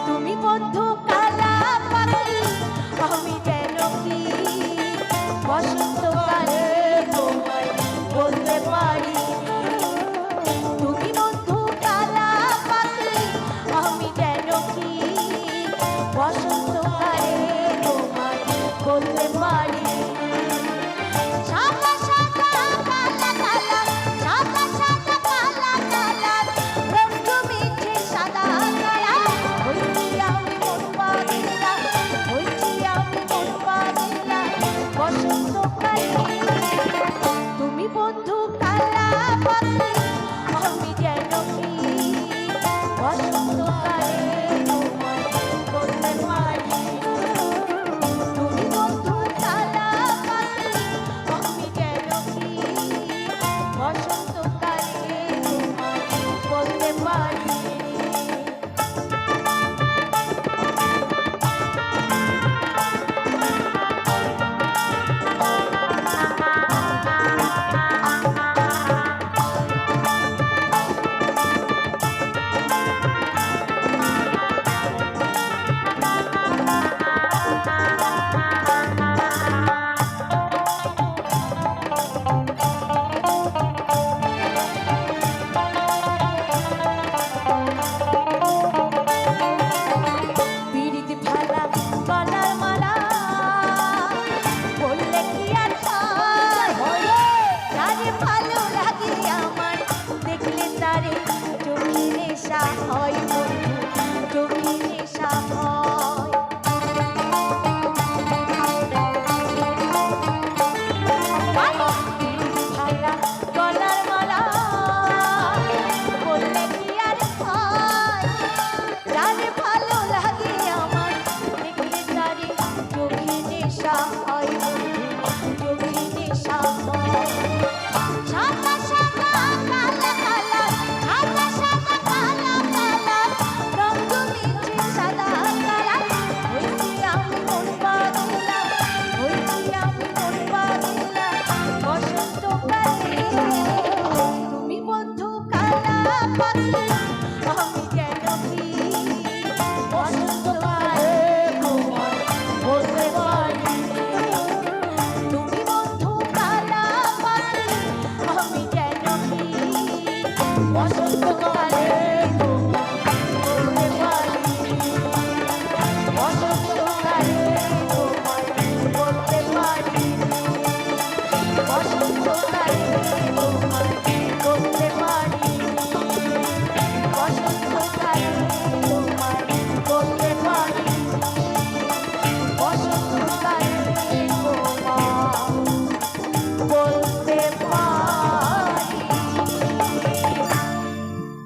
তুমি বন্ধু কালা পাখি আমি যেন কি বসন্তকালে তোমায় বলতে পারি। তুমি বন্ধু কালা পাখি আমি যেন কি বসন্তকালে তোমায় বলতে পারি। সাদা সাদা কালা কালা, সাদা সাদা কালা কালা, রং জমেছে সাদা কালা। হইছি আমি মন পাগলা, হইছি আমি মন পাগলা বসন্তকালে। তুমি বন্ধু কালা পাখি আমি যেন কি বসন্তকালে তোমায় বলতে পারি। তুমি বন্ধু কালা পাখি আমি যেন কি বসন্তকালে তোমায় বলতে পারি। পিরিত ভালা গলার মালা বললে কি আর হয়? তারে ভালো লাগে আমার দেখলে তারে চোখে নেশা হয় বন্ধু, চোখে নেশা হয়। পিরিত ভালা গলার মালা বললে কি আর হয়? তারে ভালো লাগে আমার দেখলে তারে চোখে নেশা হয় বন্ধু, চোখে নেশা হয়। সাদা সাদা কালা কালা, সাদা সাদা কালা কালা, রং জমেছে সাদা কালা। হইছি আমি মন পাগলা, হইছি আমি মন পাগলা বসন্তকালে। তুমি বন্ধু কালা পাখি আমি যেন কি বসন্তকালে তোমায় বলতে পারি। তুমি বন্ধু কালা পাখি আমি যেন কি বসন্তকালে তোমায় বলতে পারি। বসন্তকালে তোমায় বলতে পারি। বসন্তকালে তোমায় বলতে পারি। বসন্ত